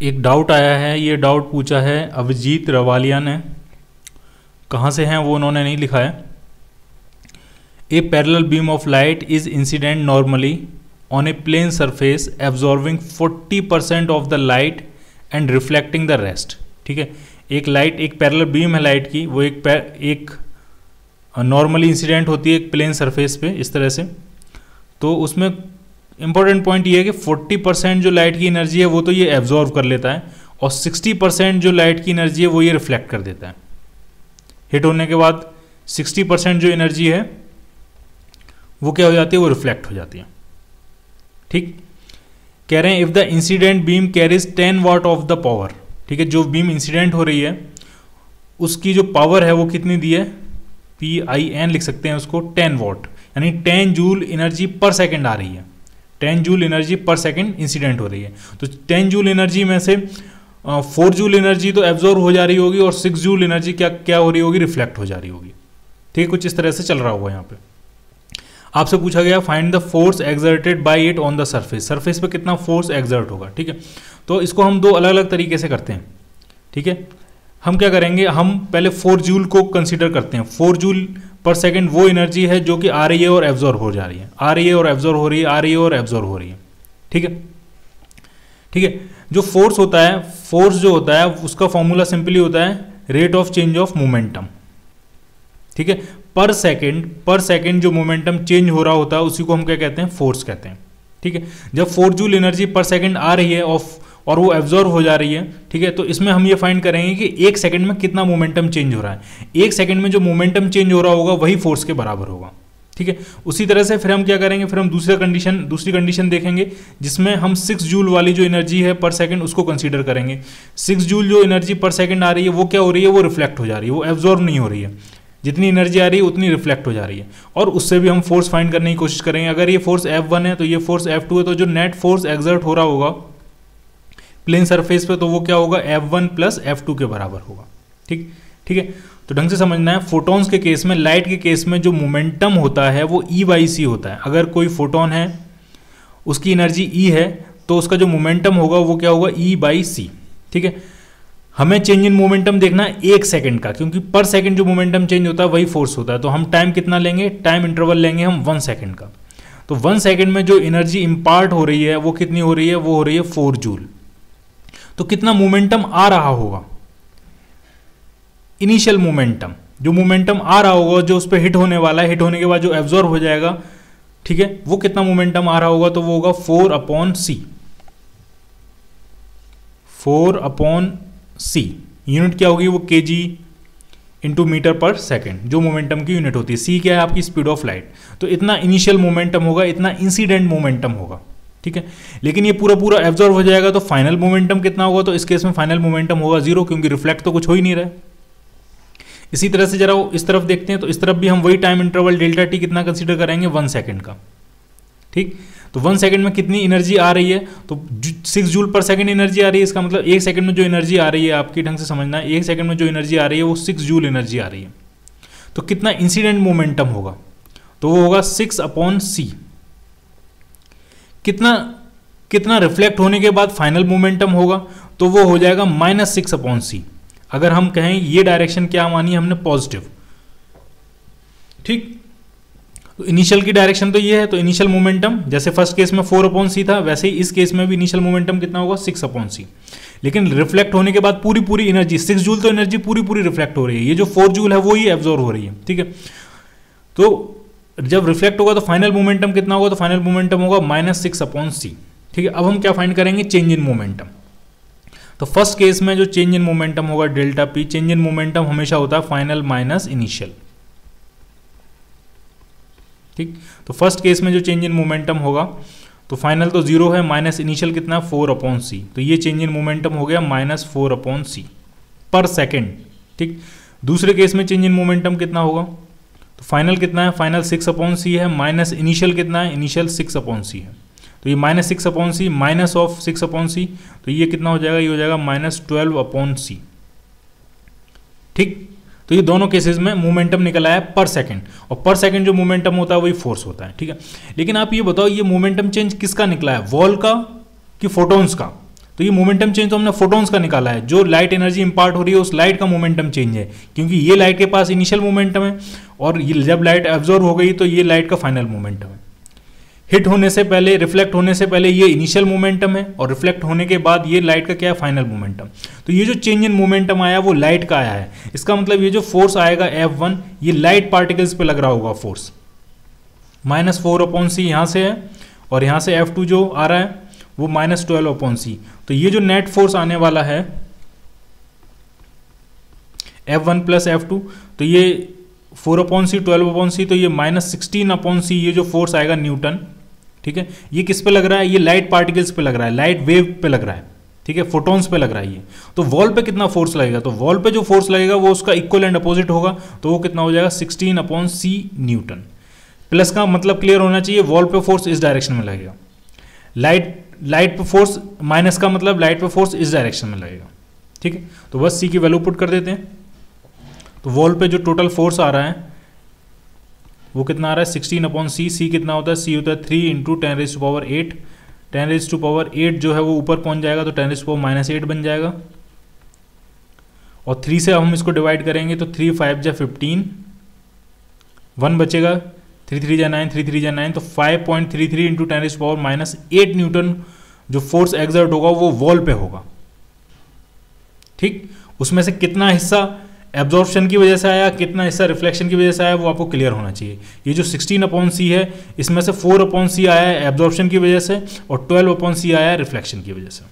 एक डाउट आया है, ये डाउट पूछा है अभिजीत रवालिया ने। कहाँ से हैं वो उन्होंने नहीं लिखा है। A parallel beam of light is incident normally on a plane surface absorbing 40% of the light and reflecting the rest. ठीक है, एक पैरेलल बीम है लाइट की, वो एक नॉर्मली इंसिडेंट होती है एक प्लेन सरफेस पे इस तरह से। तो उसमें इंपॉर्टेंट पॉइंट ये है कि 40% जो लाइट की एनर्जी है वो तो ये एब्जॉर्व कर लेता है, और 60% जो लाइट की एनर्जी है वो ये रिफ्लेक्ट कर देता है। हिट होने के बाद 60% जो एनर्जी है वो क्या हो जाती है, वो रिफ्लेक्ट हो जाती है। ठीक, कह रहे हैं if the incident beam carries 10 watt of the power. ठीक है, जो बीम इंसिडेंट हो रही है उसकी जो पावर है वो कितनी दी है, PIN लिख सकते हैं उसको, 10 वाट, यानी 10 जूल एनर्जी पर सेकेंड आ रही है। 10 जूल एनर्जी पर सेकेंड इंसिडेंट हो रही है। तो 10 जूल एनर्जी में से 4 जूल एनर्जी तो एब्जॉर्व हो जा रही होगी, और 6 जूल एनर्जी क्या हो रही होगी, रिफ्लेक्ट हो जा रही होगी। ठीक है, कुछ इस तरह से चल रहा होगा। यहाँ पे आपसे पूछा गया find the force exerted by it on the surface. Surface पे कितना फोर्स एक्सर्ट होगा। ठीक है, तो इसको हम दो अलग अलग तरीके से करते हैं। ठीक है, हम क्या करेंगे, हम पहले 4 जूल को कंसीडर करते हैं। 4 जूल पर सेकेंड वो एनर्जी है जो कि आ रही है और एब्जॉर्व हो जा रही है, आ रही है और एब्जॉर्व हो रही है, आ रही है और एब्जॉर्व हो रही है। ठीक है, ठीक है, जो फोर्स होता है, फोर्स जो होता है उसका फॉर्मूला सिंपली होता है rate of change of momentum. ठीक है, पर सेकेंड जो मोमेंटम चेंज हो रहा होता है उसी को हम क्या कहते हैं, फोर्स कहते हैं। ठीक है, जब 4 जूल एनर्जी पर सेकेंड आ रही है और वो एब्जॉर्व हो जा रही है, ठीक है, तो इसमें हम ये फाइंड करेंगे कि 1 सेकंड में कितना मोमेंटम चेंज हो रहा है। 1 सेकंड में जो मोमेंटम चेंज हो रहा होगा वही फोर्स के बराबर होगा। ठीक है, उसी तरह से फिर हम क्या करेंगे, फिर हम दूसरी कंडीशन देखेंगे जिसमें हम 6 जूल वाली जो एनर्जी है पर सेकंड उसको कंसीडर करेंगे। 6 जूल जो एनर्जी पर सेकंड आ रही है वो क्या हो रही है, वो रिफ्लेक्ट हो जा रही है, वो एब्जॉर्व नहीं हो रही है। जितनी एनर्जी आ रही है उतनी रिफ्लेक्ट हो जा रही है, और उससे भी हम फोर्स फाइंड करने की कोशिश करेंगे। अगर ये फोर्स F1 है तो ये फोर्स F2 है, तो जो नेट फोर्स एक्सर्ट हो रहा होगा प्लेन सरफेस पे तो वो क्या होगा, F1 प्लस F2 के बराबर होगा। ठीक, ठीक है, तो ढंग से समझना है। फोटॉन्स के केस में, लाइट के केस में जो मोमेंटम होता है वो E/c होता है। अगर कोई फोटोन है उसकी एनर्जी E है तो उसका जो मोमेंटम होगा वो क्या होगा, E/c। ठीक है, हमें चेंज इन मोमेंटम देखना है 1 सेकंड का, क्योंकि पर सेकंड जो मोमेंटम चेंज होता है वही फोर्स होता है। तो हम टाइम कितना लेंगे, टाइम इंटरवल लेंगे हम 1 सेकंड का। तो 1 सेकंड में जो एनर्जी इम्पार्ट हो रही है वो कितनी हो रही है, वो हो रही है 4 जूल। तो कितना मोमेंटम आ रहा होगा, इनिशियल मोमेंटम, जो मोमेंटम आ रहा होगा, जो उस पर हिट होने वाला है, हिट होने के बाद जो एब्जॉर्ब हो जाएगा, ठीक है, वो कितना मोमेंटम आ रहा होगा, तो वो होगा 4/c। 4/c यूनिट क्या होगी, वो kg इंटू मीटर पर सेकेंड, जो मोमेंटम की यूनिट होती है। c क्या है, आपकी स्पीड ऑफ लाइट। तो इतना इनिशियल मोमेंटम होगा, इतना इंसिडेंट मोमेंटम होगा। ठीक है, लेकिन ये पूरा एब्जॉर्ब हो जाएगा तो फाइनल मोमेंटम कितना होगा, तो इस केस में फाइनल मोमेंटम होगा 0, क्योंकि रिफ्लेक्ट तो कुछ हो ही नहीं रहा है। इसी तरह से जरा इस तरफ देखते हैं, तो इस तरफ भी हम वही टाइम इंटरवल डेल्टा टी कितना कंसीडर करेंगे, 1 सेकंड का। ठीक, तो 1 सेकंड में कितनी एनर्जी आ रही है, तो 6 जूल पर सेकंड एनर्जी आ रही है। इसका मतलब 1 सेकंड में जो एनर्जी आ रही है, आपकी ढंग से समझना है, 1 सेकंड में जो एनर्जी आ रही है वो 6 जूल एनर्जी आ रही है। तो कितना इंसिडेंट मोमेंटम होगा, तो वो होगा 6/c। कितना रिफ्लेक्ट होने के बाद फाइनल मोमेंटम होगा, तो वो हो जाएगा -6/c। अगर हम कहें ये डायरेक्शन क्या मानी हमने, पॉजिटिव। ठीक, तो इनिशियल की डायरेक्शन तो ये है, तो इनिशियल मोमेंटम जैसे फर्स्ट केस में 4/c था, वैसे ही इस केस में भी इनिशियल मोमेंटम कितना होगा, 6/c। लेकिन रिफ्लेक्ट होने के बाद पूरी एनर्जी, 6 जूल तो एनर्जी पूरी रिफ्लेक्ट हो रही है, ये जो 4 जूल है वो ही एब्जॉर्व हो रही है। ठीक है, तो जब रिफ्लेक्ट होगा तो फाइनल मोमेंटम कितना होगा, तो फाइनल मोमेंटम होगा -6/c। ठीक है, अब हम क्या फाइंड करेंगे, चेंज इन मोमेंटम। तो फर्स्ट केस में जो चेंज इन मोमेंटम होगा delta P, change in momentum हमेशा होता है फाइनल माइनस इनिशियल। ठीक, तो फर्स्ट केस में जो चेंज इन मोमेंटम होगा, तो फाइनल तो 0 है, माइनस इनिशियल कितना, 4/c। तो ये चेंज इन मोमेंटम हो गया -4/c पर सेकेंड। ठीक, दूसरे केस में चेंज इन मोमेंटम कितना होगा, तो फाइनल कितना है, फाइनल 6/c है, माइनस इनिशियल कितना है, इनिशियल 6/c है। तो ये -6/c माइनस ऑफ 6/c, तो ये कितना हो जाएगा, ये हो जाएगा -12/c। ठीक, तो ये दोनों केसेस में मोमेंटम निकल आया पर सेकंड, और पर सेकंड जो मोमेंटम होता है वही फोर्स होता है। ठीक है, लेकिन आप ये बताओ ये मोमेंटम चेंज किसका निकला है, वॉल का कि फोटॉन्स का। तो ये मोमेंटम चेंज तो हमने फोटॉन्स का निकाला है, जो लाइट एनर्जी इंपार्ट हो रही है उस लाइट का मोमेंटम चेंज है, क्योंकि ये लाइट के पास इनिशियल मोमेंटम है और ये जब लाइट एब्जॉर्ब हो गई तो ये लाइट का फाइनल मोमेंटम है। हिट होने से पहले, रिफ्लेक्ट होने से पहले ये इनिशियल मोमेंटम है और रिफ्लेक्ट होने के बाद ये लाइट का क्या है, फाइनल मोमेंटम। तो ये जो चेंज इन मोमेंटम आया वो लाइट का आया है। इसका मतलब ये जो फोर्स आएगा F1 ये लाइट पार्टिकल्स पे लग रहा होगा फोर्स, -4/c यहाँ से है और यहाँ से F2 जो आ रहा है वो -12/c। तो ये जो नेट फोर्स आने वाला है F1 + F2, तो ये 4/c 12/c, तो ये -16/c ये जो फोर्स आएगा न्यूटन, ठीक है। ये किस पे लग रहा है, ये लाइट पार्टिकल्स पे लग रहा है, लाइट वेव पे लग रहा है, ठीक है, फोटॉन्स पे लग रहा है ये। तो वॉल पे कितना फोर्स लगेगा, तो वॉल पे जो फोर्स लगेगा वो उसका इक्वल एंड अपोजिट होगा, तो वो कितना हो जाएगा 16/c न्यूटन। प्लस का मतलब क्लियर होना चाहिए, वॉल पे फोर्स इस डायरेक्शन में लगेगा, लाइट पे फोर्स, माइनस का मतलब लाइट पे फोर्स इस डायरेक्शन में लगेगा, ठीक है। तो बस c की वैल्यू पुट कर देते हैं। तो वॉल पे जो टोटल फोर्स आ रहा है वो कितना आ रहा है 16/c। c कितना होता है, c होता है 3 × 10⁸। 10⁸ जो है वो ऊपर पहुंच जाएगा तो 10⁻⁻8 बन जाएगा, और 3 से हम इसको डिवाइड करेंगे तो 3 5 जा 15, 1 बचेगा, 3 3 जा 9, 3 3 जा 9, तो 5.33 × 10⁻⁸ न्यूटन जो फोर्स एग्जर्ट होगा वो वॉल पे होगा, ठीक। उसमें से कितना हिस्सा एब्जॉर्प्शन की वजह से आया, कितना हिस्सा रिफ्लेक्शन की वजह से आया, वो आपको क्लियर होना चाहिए। ये जो 16/c है इसमें से 4/c आया है एब्जॉर्प्शन की वजह से और 12/c आया है रिफ्लेक्शन की वजह से।